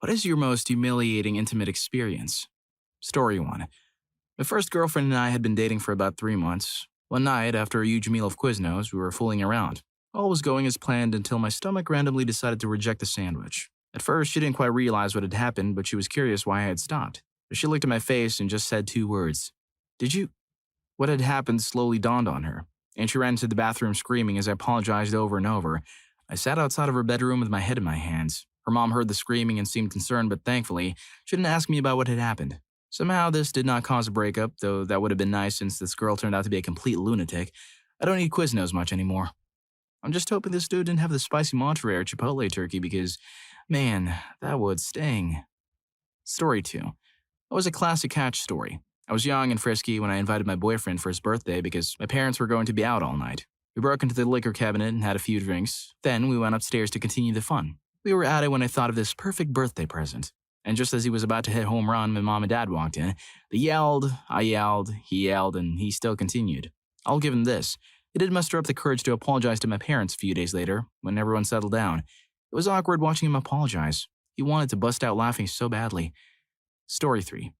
What is your most humiliating intimate experience? Story 1. My first girlfriend and I had been dating for about 3 months. One night, after a huge meal of Quiznos, we were fooling around. All was going as planned until my stomach randomly decided to reject the sandwich. At first, she didn't quite realize what had happened, but she was curious why I had stopped. She looked at my face and just said 2 words. Did you? What had happened slowly dawned on her, and she ran into the bathroom screaming as I apologized over and over. I sat outside of her bedroom with my head in my hands. Her mom heard the screaming and seemed concerned, but thankfully, she didn't ask me about what had happened. Somehow, this did not cause a breakup, though that would have been nice since this girl turned out to be a complete lunatic. I don't eat Quiznos much anymore. I'm just hoping this dude didn't have the spicy Monterey or Chipotle turkey because, man, that would sting. Story 2. It was a classic catch story. I was young and frisky when I invited my boyfriend for his birthday because my parents were going to be out all night. We broke into the liquor cabinet and had a few drinks. Then we went upstairs to continue the fun. We were at it when I thought of this perfect birthday present. And just as he was about to hit home run, my mom and dad walked in. They yelled, I yelled, he yelled, and he still continued. I'll give him this. He did muster up the courage to apologize to my parents a few days later, when everyone settled down. It was awkward watching him apologize. He wanted to bust out laughing so badly. Story 3.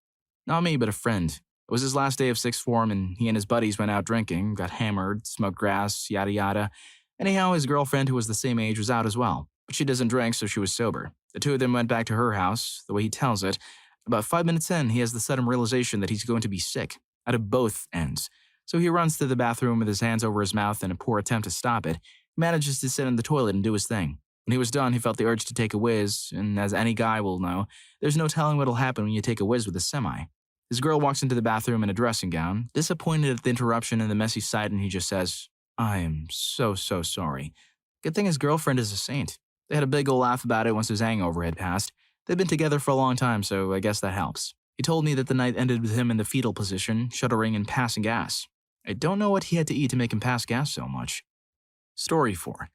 Not me, but a friend. It was his last day of sixth form, and he and his buddies went out drinking, got hammered, smoked grass, yada yada. Anyhow, his girlfriend, who was the same age, was out as well. But she doesn't drink, so she was sober. The two of them went back to her house. The way he tells it, about 5 minutes in, he has the sudden realization that he's going to be sick, out of both ends. So he runs to the bathroom with his hands over his mouth in a poor attempt to stop it. He manages to sit in the toilet and do his thing. When he was done, he felt the urge to take a whiz, and as any guy will know, there's no telling what'll happen when you take a whiz with a semi. His girl walks into the bathroom in a dressing gown, disappointed at the interruption and the messy sight, and he just says, I am so sorry. Good thing his girlfriend is a saint. They had a big ol' laugh about it once his hangover had passed. They'd been together for a long time, so I guess that helps. He told me that the night ended with him in the fetal position, shuddering and passing gas. I don't know what he had to eat to make him pass gas so much. Story 4.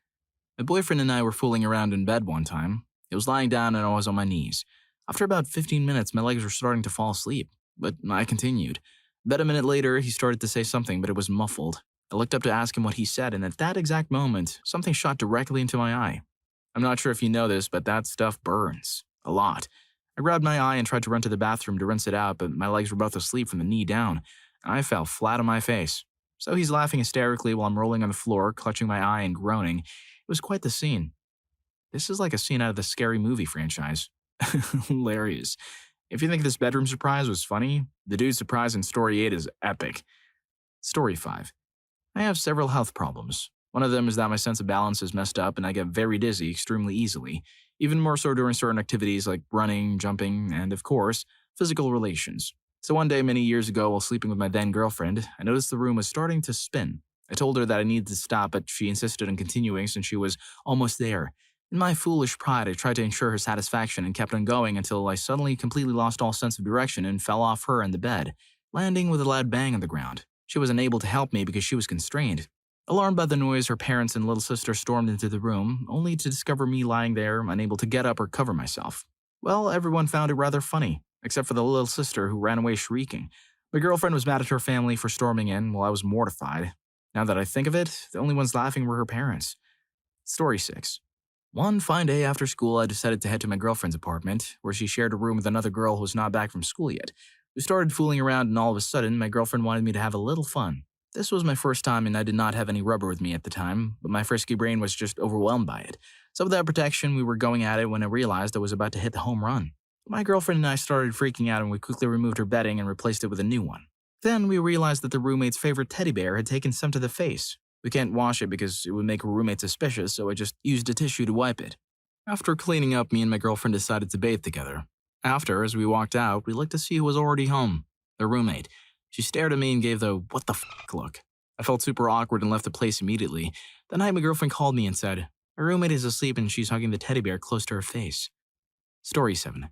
My boyfriend and I were fooling around in bed one time. He was lying down and I was on my knees. After about 15 minutes, my legs were starting to fall asleep, but I continued. About a minute later, he started to say something, but it was muffled. I looked up to ask him what he said, and at that exact moment, something shot directly into my eye. I'm not sure if you know this, but that stuff burns. A lot. I grabbed my eye and tried to run to the bathroom to rinse it out, but my legs were both asleep from the knee down. I fell flat on my face. So he's laughing hysterically while I'm rolling on the floor, clutching my eye and groaning. It was quite the scene. This is like a scene out of the Scary Movie franchise. Hilarious. If you think this bedroom surprise was funny, the dude's surprise in Story 8 is epic. Story 5. I have several health problems. One of them is that my sense of balance is messed up and I get very dizzy extremely easily, even more so during certain activities like running, jumping, and, of course, physical relations. So one day many years ago while sleeping with my then-girlfriend, I noticed the room was starting to spin. I told her that I needed to stop, but she insisted on continuing since she was almost there. In my foolish pride, I tried to ensure her satisfaction and kept on going until I suddenly completely lost all sense of direction and fell off her and the bed, landing with a loud bang on the ground. She was unable to help me because she was constrained. Alarmed by the noise, her parents and little sister stormed into the room, only to discover me lying there, unable to get up or cover myself. Well, everyone found it rather funny, except for the little sister who ran away shrieking. My girlfriend was mad at her family for storming in, while I was mortified. Now that I think of it, the only ones laughing were her parents. Story 6. One fine day after school, I decided to head to my girlfriend's apartment, where she shared a room with another girl who was not back from school yet. We started fooling around and all of a sudden, my girlfriend wanted me to have a little fun. This was my first time and I did not have any rubber with me at the time, but my frisky brain was just overwhelmed by it. So without protection, we were going at it when I realized I was about to hit the home run. My girlfriend and I started freaking out and we quickly removed her bedding and replaced it with a new one. Then we realized that the roommate's favorite teddy bear had taken some to the face. We can't wash it because it would make her roommate suspicious, so I just used a tissue to wipe it. After cleaning up, me and my girlfriend decided to bathe together. After, as we walked out, we looked to see who was already home. The roommate. She stared at me and gave the what the fuck look. I felt super awkward and left the place immediately. That night my girlfriend called me and said, her roommate is asleep and she's hugging the teddy bear close to her face. Story 7.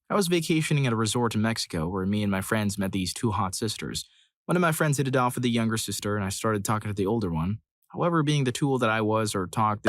I was vacationing at a resort in Mexico where me and my friends met these two hot sisters. One of my friends hit it off with the younger sister and I started talking to the older one. However, being the tool that I was or talked...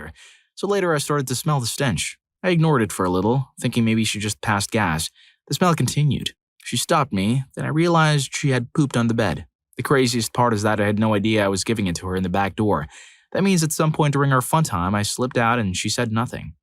her. So later I started to smell the stench. I ignored it for a little, thinking maybe she just passed gas. The smell continued. She stopped me, then I realized she had pooped on the bed. The craziest part is that I had no idea I was giving it to her in the back door. That means at some point during our fun time, I slipped out and she said nothing.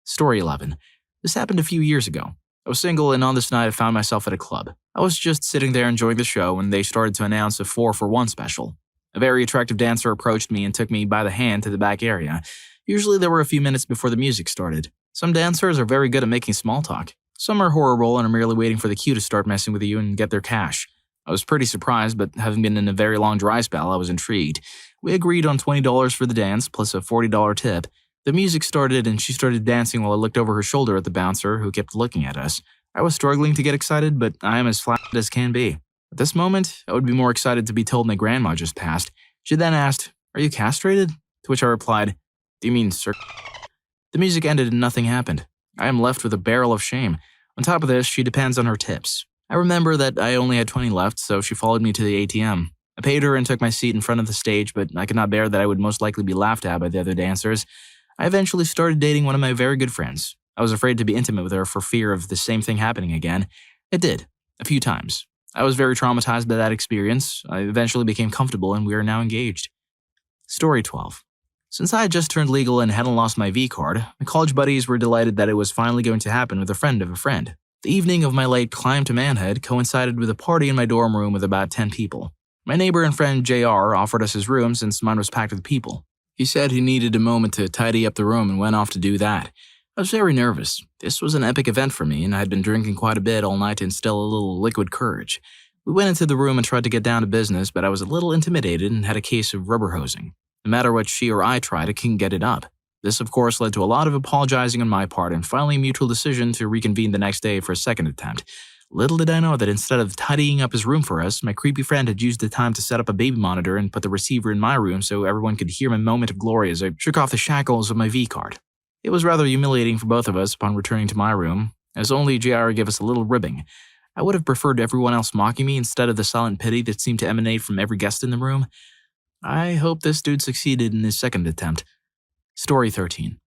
Story 11. This happened a few years ago. I was single, and on this night I found myself at a club. I was just sitting there enjoying the show when they started to announce a 4-for-1 special. A very attractive dancer approached me and took me by the hand to the back area. Usually there were a few minutes before the music started. Some dancers are very good at making small talk. Some are horrible and are merely waiting for the cue to start messing with you and get their cash. I was pretty surprised, but having been in a very long dry spell, I was intrigued. We agreed on $20 for the dance, plus a $40 tip. The music started and she started dancing while I looked over her shoulder at the bouncer, who kept looking at us. I was struggling to get excited, but I am as flat as can be. At this moment, I would be more excited to be told my grandma just passed. She then asked, "Are you castrated?" To which I replied, "Do you mean sir?" The music ended and nothing happened. I am left with a barrel of shame. On top of this, she depends on her tips. I remember that I only had 20 left, so she followed me to the ATM. I paid her and took my seat in front of the stage, but I could not bear that I would most likely be laughed at by the other dancers. I eventually started dating one of my very good friends. I was afraid to be intimate with her for fear of the same thing happening again. It did, a few times. I was very traumatized by that experience. I eventually became comfortable and we are now engaged. Story 12. Since I had just turned legal and hadn't lost my V card, my college buddies were delighted that it was finally going to happen with a friend of a friend. The evening of my late climb to manhood coincided with a party in my dorm room with about 10 people. My neighbor and friend JR offered us his room since mine was packed with people. He said he needed a moment to tidy up the room and went off to do that. I was very nervous. This was an epic event for me, and I had been drinking quite a bit all night to instill a little liquid courage. We went into the room and tried to get down to business, but I was a little intimidated and had a case of rubber hosing. No matter what she or I tried, I couldn't get it up. This, of course, led to a lot of apologizing on my part and finally a mutual decision to reconvene the next day for a second attempt. Little did I know that instead of tidying up his room for us, my creepy friend had used the time to set up a baby monitor and put the receiver in my room so everyone could hear my moment of glory as I shook off the shackles of my V card. It was rather humiliating for both of us upon returning to my room, as only JR gave us a little ribbing. I would have preferred everyone else mocking me instead of the silent pity that seemed to emanate from every guest in the room. I hope this dude succeeded in his second attempt. Story 13.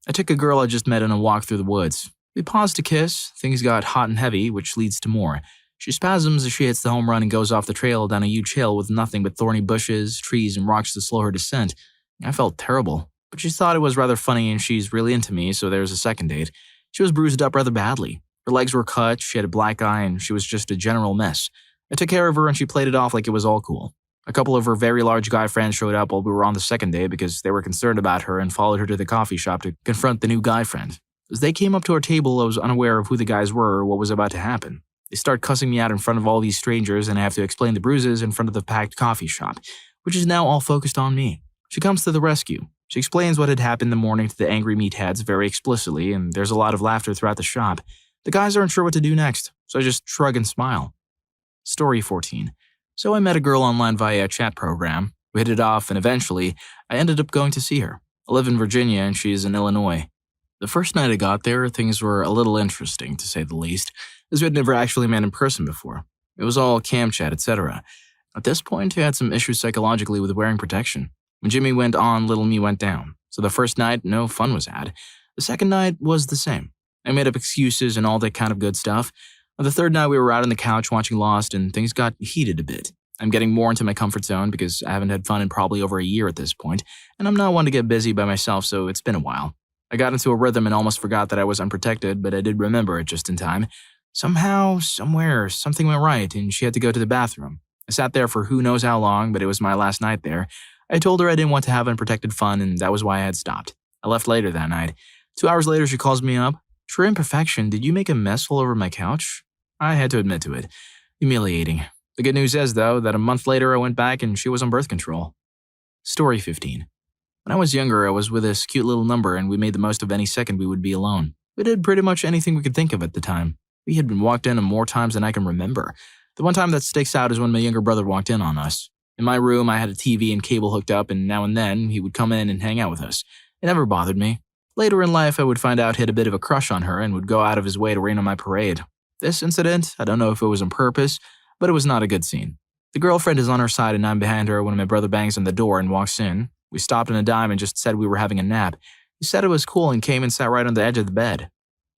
I took a girl I just met on a walk through the woods. We paused to kiss. Things got hot and heavy, which leads to more. She spasms as she hits the home run and goes off the trail down a huge hill with nothing but thorny bushes, trees, and rocks to slow her descent. I felt terrible, but she thought it was rather funny and she's really into me, so there was a second date. She was bruised up rather badly. Her legs were cut, she had a black eye, and she was just a general mess. I took care of her and she played it off like it was all cool. A couple of her very large guy friends showed up while we were on the second day because they were concerned about her and followed her to the coffee shop to confront the new guy friend. As they came up to our table, I was unaware of who the guys were or what was about to happen. They start cussing me out in front of all these strangers and I have to explain the bruises in front of the packed coffee shop, which is now all focused on me. She comes to the rescue. She explains what had happened in the morning to the angry meatheads very explicitly, and there's a lot of laughter throughout the shop. The guys aren't sure what to do next, so I just shrug and smile. Story 14. So I met a girl online via a chat program. We hit it off, and eventually, I ended up going to see her. I live in Virginia, and she's in Illinois. The first night I got there, things were a little interesting, to say the least, as we had never actually met in person before. It was all cam chat, etc. At this point, I had some issues psychologically with wearing protection. When Jimmy went on, little me went down. So the first night, no fun was had. The second night was the same. I made up excuses and all that kind of good stuff. On the third night, we were out on the couch watching Lost, and things got heated a bit. I'm getting more into my comfort zone because I haven't had fun in probably over a year at this point, and I'm not one to get busy by myself, so it's been a while. I got into a rhythm and almost forgot that I was unprotected, but I did remember it just in time. Somehow, somewhere, something went right, and she had to go to the bathroom. I sat there for who knows how long, but it was my last night there. I told her I didn't want to have unprotected fun, and that was why I had stopped. I left later that night. 2 hours later, she calls me up. "For imperfection, did you make a mess all over my couch?" I had to admit to it. Humiliating. The good news is, though, that a month later I went back and she was on birth control. Story 15. When I was younger, I was with this cute little number and we made the most of any second we would be alone. We did pretty much anything we could think of at the time. We had been walked in on more times than I can remember. The one time that sticks out is when my younger brother walked in on us. In my room, I had a TV and cable hooked up, and now and then he would come in and hang out with us. It never bothered me. Later in life, I would find out he had a bit of a crush on her and would go out of his way to rain on my parade. This incident, I don't know if it was on purpose, but it was not a good scene. The girlfriend is on her side and I'm behind her when my brother bangs on the door and walks in. We stopped on a dime and just said we were having a nap. He said it was cool and came and sat right on the edge of the bed.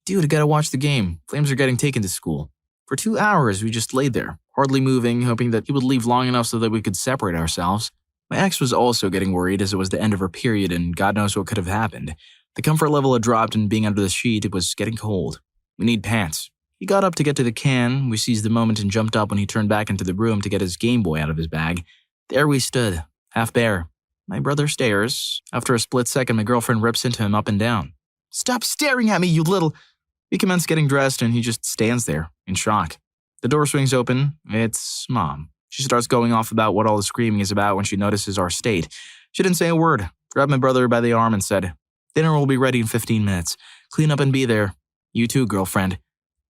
Dude, I gotta watch the game. Flames are getting taken to school. For 2 hours, we just laid there, hardly moving, hoping that he would leave long enough so that we could separate ourselves. My ex was also getting worried as it was the end of her period and God knows what could have happened. The comfort level had dropped and being under the sheet, it was getting cold. We need pants. He got up to get to the can. We seized the moment and jumped up when he turned back into the room to get his Game Boy out of his bag. There we stood, half bare. My brother stares. After a split second, my girlfriend rips into him up and down. "Stop staring at me, you little..." We commence getting dressed and he just stands there, in shock. The door swings open. It's Mom. She starts going off about what all the screaming is about when she notices our state. She didn't say a word, grabbed my brother by the arm and said, "Dinner will be ready in 15 minutes. Clean up and be there. You too, girlfriend."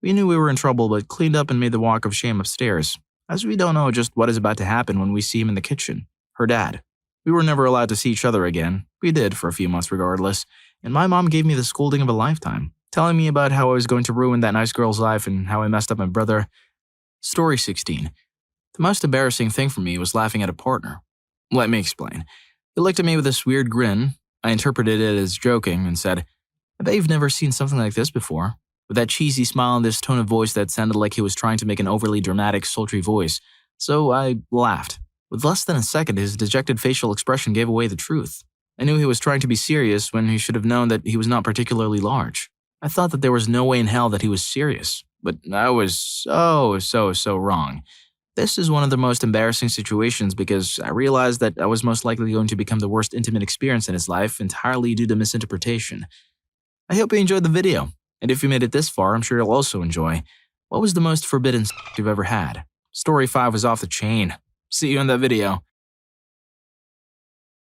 We knew we were in trouble, but cleaned up and made the walk of shame upstairs, as we don't know just what is about to happen when we see him in the kitchen. Her dad. We were never allowed to see each other again. We did for a few months regardless, and my mom gave me the scolding of a lifetime, telling me about how I was going to ruin that nice girl's life and how I messed up my brother. Story 16. The most embarrassing thing for me was laughing at a partner. Let me explain. He looked at me with this weird grin. I interpreted it as joking and said, "I bet you've never seen something like this before," with that cheesy smile and this tone of voice that sounded like he was trying to make an overly dramatic, sultry voice. So I laughed. With less than a second, his dejected facial expression gave away the truth. I knew he was trying to be serious when he should have known that he was not particularly large. I thought that there was no way in hell that he was serious, but I was so wrong. This is one of the most embarrassing situations because I realized that I was most likely going to become the worst intimate experience in his life entirely due to misinterpretation. I hope you enjoyed the video, and if you made it this far, I'm sure you'll also enjoy. What was the most forbidden you've ever had? Story 5 was off the chain. See you in that video.